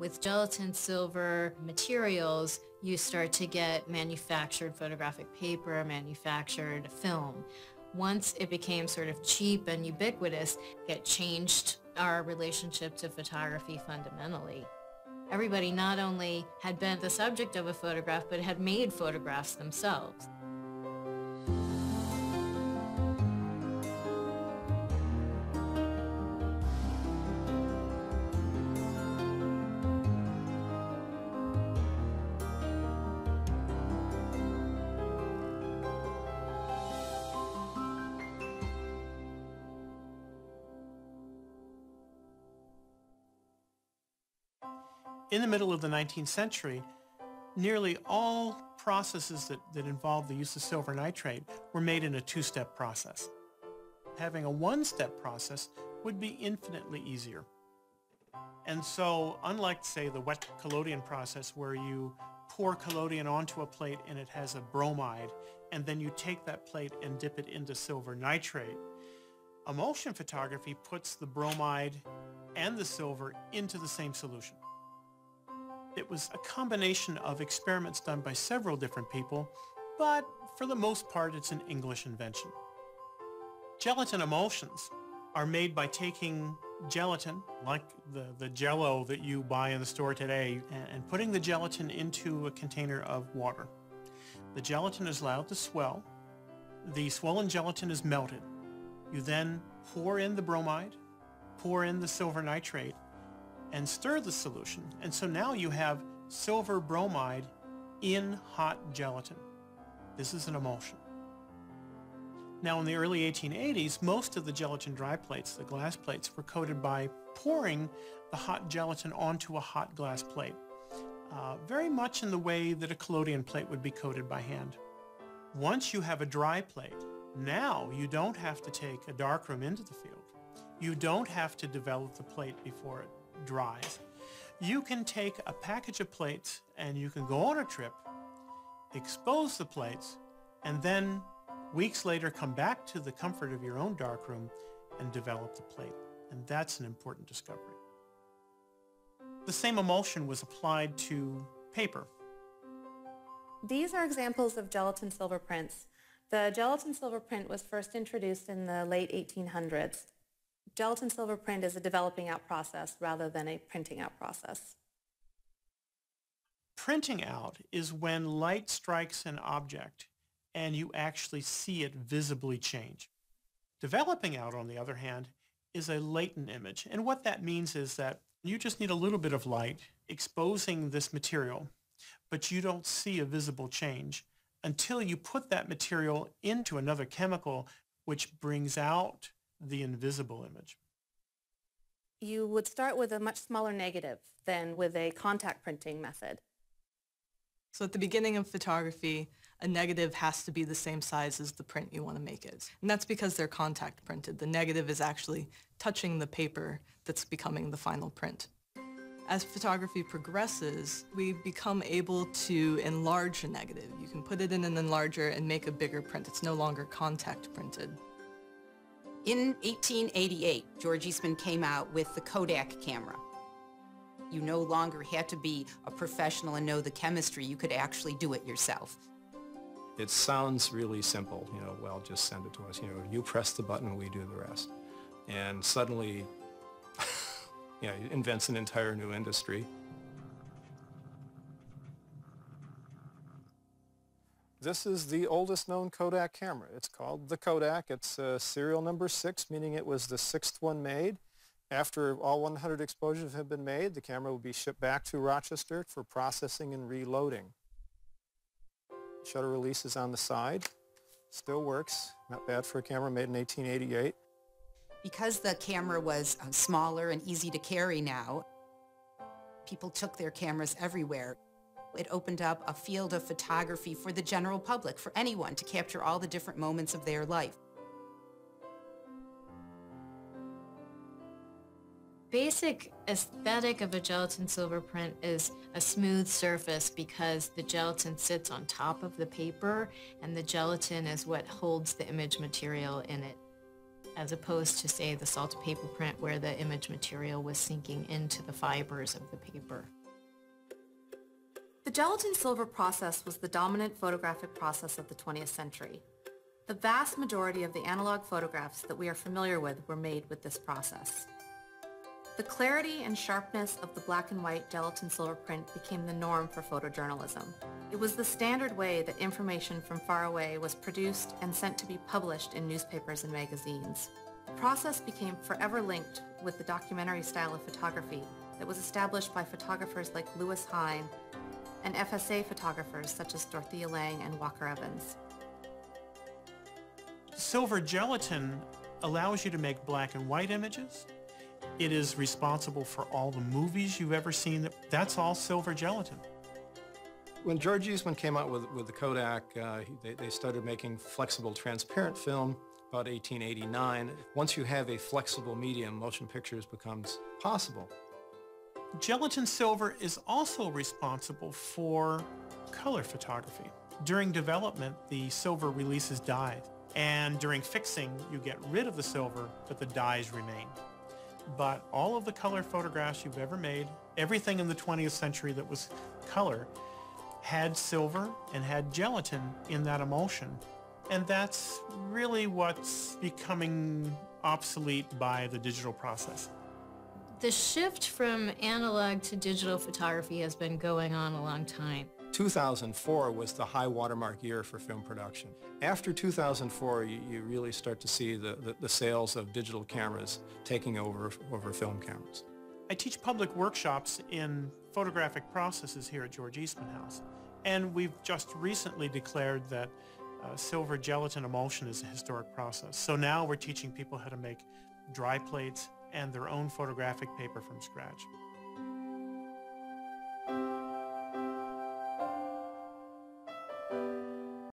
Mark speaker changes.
Speaker 1: With gelatin silver materials, you start to get manufactured photographic paper, manufactured film. Once it became sort of cheap and ubiquitous, it changed our relationship to photography fundamentally. Everybody not only had been the subject of a photograph, but had made photographs themselves.
Speaker 2: In the middle of the 19th century, nearly all processes that involved the use of silver nitrate were made in a two-step process. Having a one-step process would be infinitely easier. And so, unlike, say, the wet collodion process where you pour collodion onto a plate and it has a bromide, and then you take that plate and dip it into silver nitrate, emulsion photography puts the bromide and the silver into the same solution. It was a combination of experiments done by several different people, but for the most part, it's an English invention. Gelatin emulsions are made by taking gelatin, like the Jell-O that you buy in the store today, and putting the gelatin into a container of water. The gelatin is allowed to swell. The swollen gelatin is melted. You then pour in the bromide, pour in the silver nitrate, and stir the solution. And so now you have silver bromide in hot gelatin. This is an emulsion. Now in the early 1880s, most of the gelatin dry plates, the glass plates, were coated by pouring the hot gelatin onto a hot glass plate, very much in the way that a collodion plate would be coated by hand. Once you have a dry plate, now you don't have to take a darkroom into the field. You don't have to develop the plate before it dries. You can take a package of plates and you can go on a trip, expose the plates, and then weeks later come back to the comfort of your own darkroom and develop the plate. And that's an important discovery. The same emulsion was applied to paper.
Speaker 3: These are examples of gelatin silver prints. The gelatin silver print was first introduced in the late 1800s. Gelatin silver print is a developing out process rather than a printing out process.
Speaker 2: Printing out is when light strikes an object and you actually see it visibly change. Developing out, on the other hand, is a latent image. And what that means is that you just need a little bit of light exposing this material, but you don't see a visible change until you put that material into another chemical which brings out the invisible image.
Speaker 3: You would start with a much smaller negative than with a contact printing method.
Speaker 4: So at the beginning of photography, a negative has to be the same size as the print you want to make it. And that's because they're contact printed. The negative is actually touching the paper that's becoming the final print. As photography progresses, we become able to enlarge a negative. You can put it in an enlarger and make a bigger print. It's no longer contact printed.
Speaker 5: In 1888, George Eastman came out with the KODAK camera. You no longer had to be a professional and know the chemistry. You could actually do it yourself.
Speaker 6: It sounds really simple, well, just send it to us. You press the button, we do the rest. And suddenly, it invents an entire new industry. This is the oldest known Kodak camera. It's called the Kodak. It's serial number 6, meaning it was the 6th one made. After all 100 exposures have been made, the camera will be shipped back to Rochester for processing and reloading. Shutter release is on the side. Still works. Not bad for a camera made in 1888.
Speaker 5: Because the camera was smaller and easy to carry now, people took their cameras everywhere. It opened up a field of photography for the general public, for anyone to capture all the different moments of their life.
Speaker 1: Basic aesthetic of a gelatin silver print is a smooth surface because the gelatin sits on top of the paper and the gelatin is what holds the image material in it. as opposed to, say, the salted paper print where the image material was sinking into the fibers of the paper.
Speaker 3: The gelatin silver process was the dominant photographic process of the 20th century. The vast majority of the analog photographs that we are familiar with were made with this process. The clarity and sharpness of the black and white gelatin silver print became the norm for photojournalism. It was the standard way that information from far away was produced and sent to be published in newspapers and magazines. The process became forever linked with the documentary style of photography that was established by photographers like Lewis Hine and FSA photographers such as Dorothea Lange and Walker Evans.
Speaker 2: Silver gelatin allows you to make black and white images. It is responsible for all the movies you've ever seen. That's all silver gelatin.
Speaker 6: When George Eastman came out with the Kodak, they started making flexible transparent film about 1889. Once you have a flexible medium, motion pictures becomes possible.
Speaker 2: Gelatin silver is also responsible for color photography. During development, the silver releases dyes, and during fixing, you get rid of the silver, but the dyes remain. But all of the color photographs you've ever made, everything in the 20th century that was color, had silver and had gelatin in that emulsion. And that's really what's becoming obsolete by the digital process.
Speaker 1: The shift from analog to digital photography has been going on a long time.
Speaker 6: 2004 was the high watermark year for film production. After 2004, you really start to see the sales of digital cameras taking over film cameras.
Speaker 2: I teach public workshops in photographic processes here at George Eastman House, and we've just recently declared that silver gelatin emulsion is a historic process. So now we're teaching people how to make dry plates and their own photographic paper from scratch.